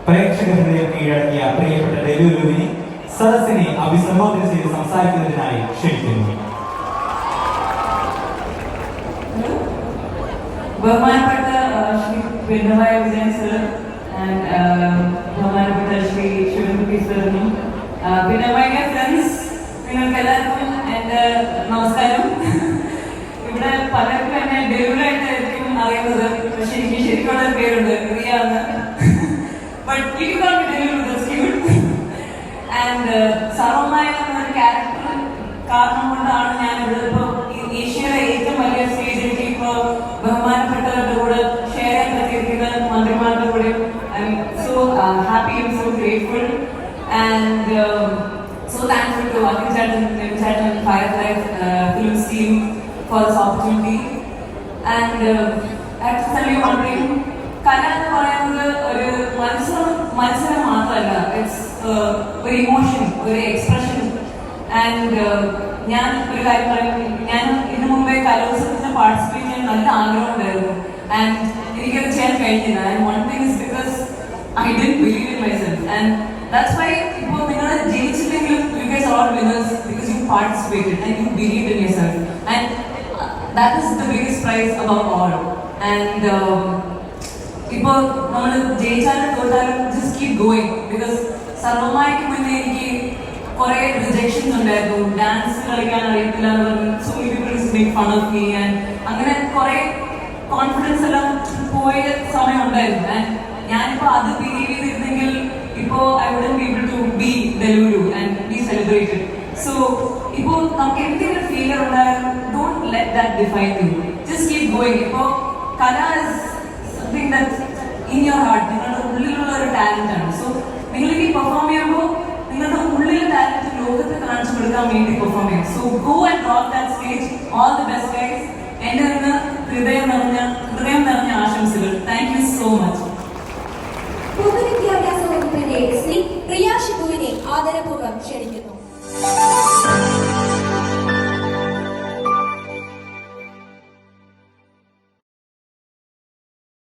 പ്രേക്ഷക ഹൃദയം കീഴടക്കിയ പ്രിയപ്പെട്ട ഡെലുലുവിനെ സദസ്സിനെ അഭിസംബോധന ചെയ്ത് സംസാരിക്കുന്നതിനായി ക്ഷണിക്കുന്നു. ബഹുമാനപ്പെട്ട ശ്രീ പിണറായി വിജയൻ സർ ബഹുമാനപ്പെട്ട ശ്രീ ശിവൻകുട്ടി സാറിനും പിന്നെ ഭയങ്കര ഫ്രണ്ട്സ്, നിങ്ങൾക്ക് എല്ലാവർക്കും എൻ്റെ നമസ്കാരം. ഇവിടെ പലർക്കും എന്നെ ഡെലുലായിട്ടായിരിക്കും അറിയുന്നത്, പക്ഷെ എനിക്ക് ശരിക്കുള്ള പേരുണ്ട് റിയ എന്ന്. But you can be delu, that's cute. And സർവമായ എന്നൊരു ക്യാരക്ടർ കാരണം കൊണ്ടാണ് ഞാൻ ഇവിടെ ഇപ്പോൾ ഏഷ്യയിലെ ഏറ്റവും വലിയ സ്റ്റേജിലേക്ക് ഇപ്പോൾ ബഹുമാനപ്പെട്ടവരുടെ കൂടെ ഷെയർ ചെയ്യാൻ പറ്റിയിരിക്കുന്നത് മന്ത്രിമാരുടെ കൂടെ. I M so happy and so grateful and so thankful to Akhil Chatan, Chatan and Firefly Films team for this opportunity. And I have to tell you one thing, കല എന്ന് പറയുന്നത് ഒരു മത്സരം മാത്രമല്ല, ഇറ്റ്സ് ഒരു ഇമോഷൻ, ഒരു expression. And ഞാൻ ഒരു കാര്യം പറയും, ഞാൻ ഇതിനു മുമ്പേ കലോത്സവത്തിൽ പാർട്ടിസിപ്പേറ്റ് ചെയ്യാൻ നല്ല ആഗ്രഹം ഉണ്ടായിരുന്നു. ആൻഡ് എനിക്കത് ചെയ്യാൻ കഴിഞ്ഞില്ല. And one thing is because I didn't believe in myself. And that's why ഇപ്പോൾ നിങ്ങൾ ജയിച്ചില്ലെങ്കിലും you guys are all winners because you participated and you believed in yourself, and that is the biggest prize above all. And ഇപ്പോൾ നമ്മൾ ജയിച്ചാലും തോറ്റാലും just keep going, because സർവമായ്ക്ക് മുന്നേ എനിക്ക് കുറെ rejections ഉണ്ടായിരുന്നു. Dance കളിക്കാൻ അറിയത്തില്ല എന്ന് പറഞ്ഞു, so many people used to make fun of me, and അങ്ങനെ കുറെ കോൺഫിഡൻസ് എല്ലാം പോയ സമയം ഉണ്ടായിരുന്നു. ആൻഡ് ഞാനിപ്പോൾ അത് ബിലീവ് ചെയ്തിരുന്നെങ്കിൽ ഇപ്പോൾ I wouldn't be able to be Delulu and be celebrated. So ഇപ്പോൾ നമുക്ക് എന്തെങ്കിലും ഫീലർ ഉണ്ടായാലും don't let that define you. Just keep going. ഇപ്പോൾ കല is something that's in your heart. നിങ്ങളുടെ ഉള്ളിലുള്ള ഒരു ടാലന്റ് ആണ്. സോ നിങ്ങൾക്ക് ഈ പെർഫോം ചെയ്യുമ്പോൾ നിങ്ങളുടെ ഉള്ളിലെ ടാലന്റ് ലോകത്ത് കാണിച്ചു കൊടുക്കാൻ വേണ്ടി പെർഫോം ചെയ്യും. So go and rock that stage. All the best guys. എൻ്റെ നിന്ന് ഹൃദയം നിറഞ്ഞ ആശംസകൾ. Thank you so much. പൊതുവിദ്യാഭ്യാസ വകുപ്പിന്റെ ശ്രീ റിയ ഷിബുവിനെ ആദരപൂർവ്വം ക്ഷണിക്കുന്നു.